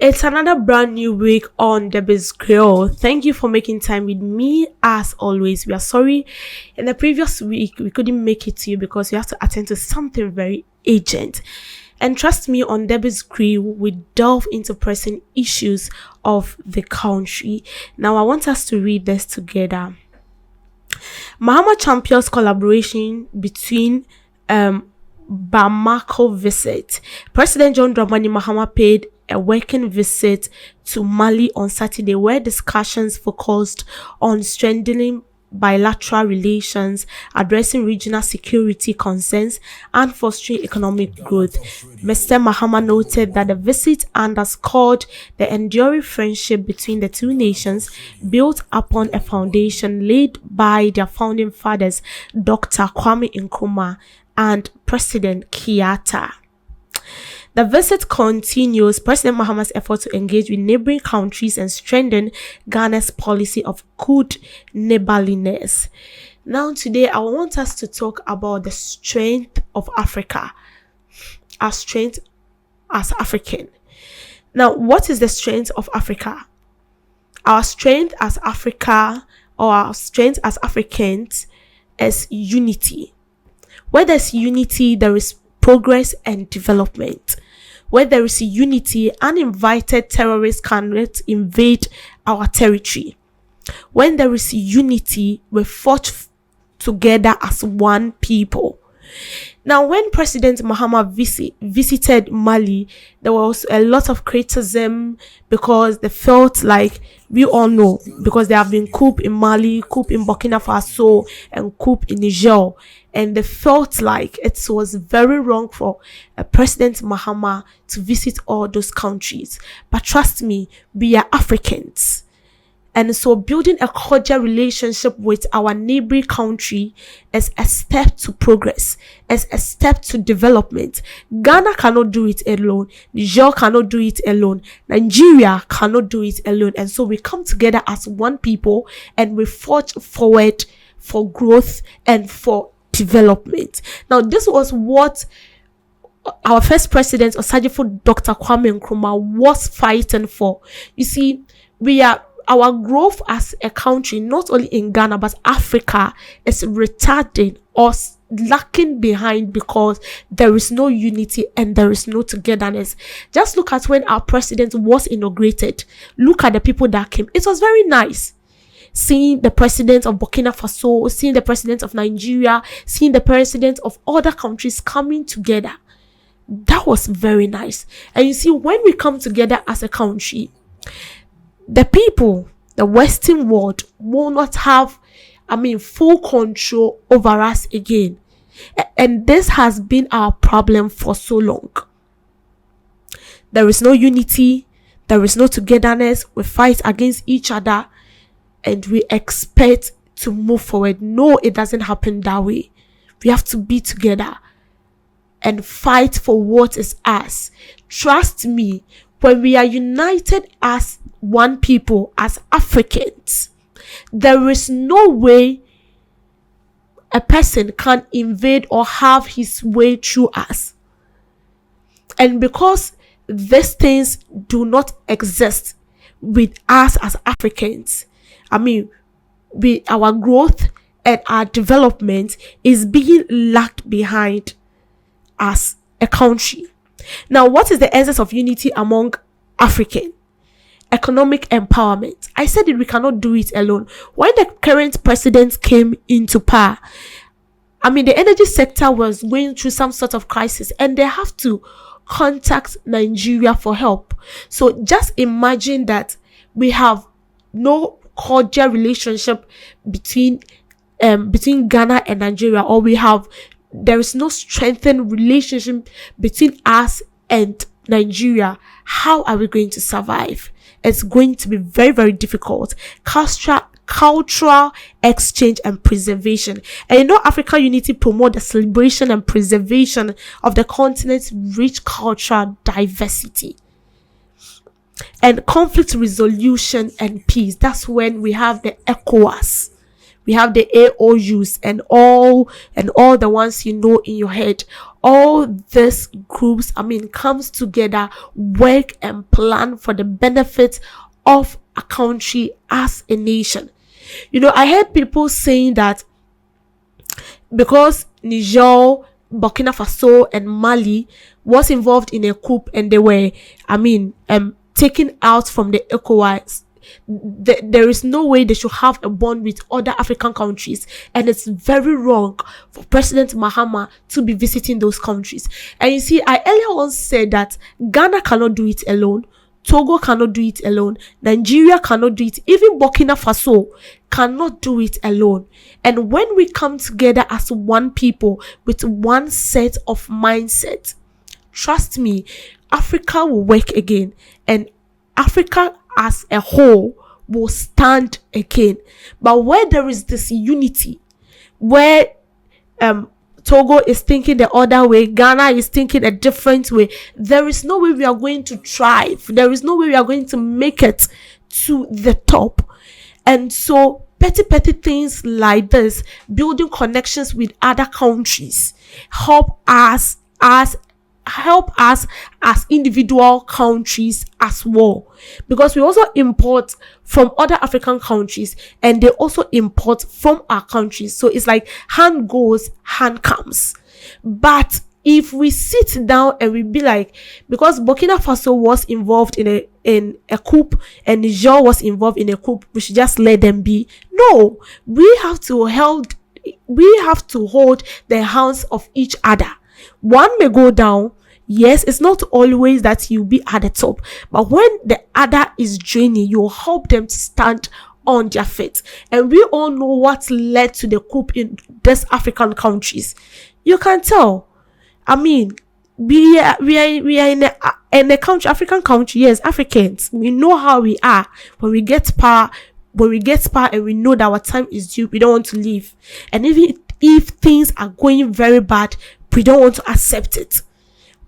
It's another brand new week on Debbie's Creole. Thank you for making time with me as always. We are sorry in the previous week we couldn't make it to you because we have to attend to something very urgent. And trust me, on Debbie's Creole, we delve into pressing issues of the country. Now I want us to read this together. Mahama champions collaboration between Bamako visit. President John Mahama paid a working visit to Mali on Saturday, where discussions focused on strengthening bilateral relations, addressing regional security concerns, and fostering economic growth. Mr. Mahama noted that the visit underscored the enduring friendship between the two nations, built upon a foundation laid by their founding fathers, Dr. Kwame Nkrumah and President Kenyatta. The visit continues President Mahama's effort to engage with neighboring countries and strengthen Ghana's policy of good neighborliness. Now, today, I want us to talk about the strength of Africa, our strength as African. Now, what is the strength of Africa? Our strength as Africa, or our strength as Africans, is unity. Where there's unity, there is progress and development. Where there is unity, uninvited terrorists cannot invade our territory. When there is unity, we fought together as one people. Now, when President Mahama visited Mali, there was a lot of criticism because they felt like, we all know, because there have been coup in Mali, coup in Burkina Faso, and coup in Niger. And they felt like it was very wrong for President Mahama to visit all those countries. But trust me, we are Africans. And so building a cordial relationship with our neighboring country is a step to progress, is a step to development. Ghana cannot do it alone. Niger cannot do it alone. Nigeria cannot do it alone. And so we come together as one people and we forge forward for growth and for development. Now, this was what our first president, Osajifo Dr. Kwame Nkrumah, was fighting for. You see, our growth as a country, not only in Ghana but Africa, is retarding or lacking behind because there is no unity and there is no togetherness. Just look at when our president was inaugurated. Look at the people that came. It was very nice seeing the president of Burkina Faso, seeing the president of Nigeria, seeing the president of other countries coming together. That was very nice. And you see, when we come together as a country, the people, the Western world, will not have, full control over us again. And this has been our problem for so long. There is no unity. There is no togetherness. We fight against each other and we expect to move forward. No, it doesn't happen that way. We have to be together and fight for what is ours. Trust me, when we are united as one people, as Africans, there is no way a person can invade or have his way through us. And because these things do not exist with us as Africans, our growth and our development is being lagged behind as a country. Now, what is the essence of unity among Africans? Economic empowerment. I said it, we cannot do it alone. When the current president came into power, the energy sector was going through some sort of crisis and they have to contact Nigeria for help. So just imagine that we have no cordial relationship between Ghana and Nigeria, or there is no strengthened relationship between us and Nigeria. How are we going to survive? It's going to be very, very difficult. Cultural exchange and preservation. And African unity promotes the celebration and preservation of the continent's rich cultural diversity. And conflict resolution and peace. That's when we have the ECOWAS. we have the AOUs, and all the ones you know in your head. All these groups, comes together, work and plan for the benefit of a country as a nation. I heard people saying that because Niger, Burkina Faso, and Mali was involved in a coup and they were, taken out from the ECOWAS, there is no way they should have a bond with other African countries, and it's very wrong for President Mahama to be visiting those countries. And you see, I earlier on said that Ghana cannot do it alone, Togo cannot do it alone, Nigeria cannot do it, even Burkina Faso cannot do it alone. And when we come together as one people with one set of mindset, trust me, Africa will work again, and Africa as a whole will stand again. But where there is this unity, where Togo is thinking the other way, Ghana is thinking a different way, there is no way we are going to thrive. There is no way we are going to make it to the top. And so petty things like this, building connections with other countries, help us as individual countries as well, because we also import from other African countries and they also import from our countries. So it's like hand goes, hand comes. But if we sit down and we be like, because Burkina Faso was involved in a coup and Niger was involved in a coup, we should just let them be. No, we have to hold the hands of each other. One may go down. Yes, it's not always that you'll be at the top, but when the other is draining, you'll help them to stand on their feet. And we all know what led to the coup in these African countries. You can tell. We are in a country, African country. Yes, Africans. We know how we are when we get power. And we know that our time is due, we don't want to leave. And even if things are going very bad, we don't want to accept it.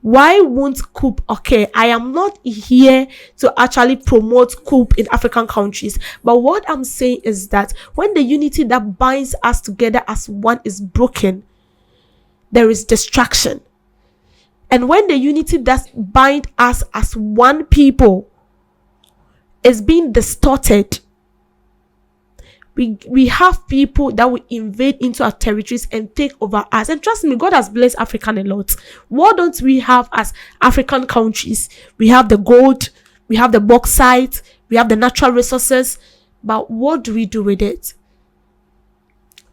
Why won't coup occur? I am not here to actually promote coup in African countries. But what I'm saying is that when the unity that binds us together as one is broken, there is distraction. And when the unity that binds us as one people is being distorted, we have people that will invade into our territories and take over us. And trust me, God has blessed Africa a lot. What don't we have as African countries? We have the gold, we have the bauxite, we have the natural resources. But what do we do with it?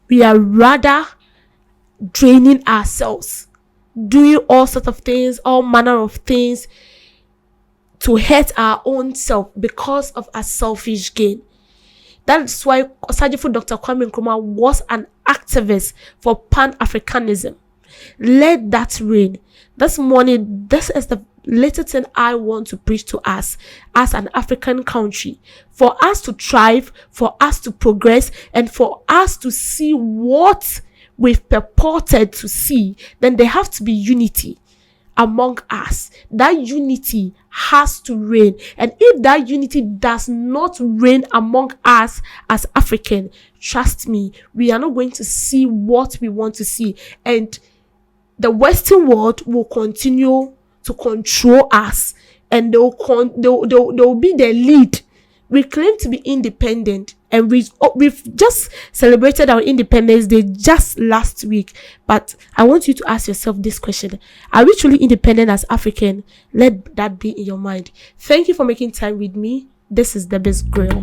We are rather draining ourselves, doing all sorts of things, all manner of things to hurt our own self because of a selfish gain. That's why Osajifo Dr. Kwame Nkrumah was an activist for Pan-Africanism. Let that reign. This morning, this is the latest thing I want to preach to us as an African country. For us to thrive, for us to progress, and for us to see what we've purported to see, then there have to be unity among us. That unity has to reign. And if that unity does not reign among us as African, trust me, we are not going to see what we want to see. And the Western world will continue to control us, and they'll be the lead. We claim to be independent, and we've just celebrated our Independence Day just last week. But I want you to ask yourself this question: are we truly independent as African? Let that be in your mind. Thank you for making time with me. This is the Best Grill.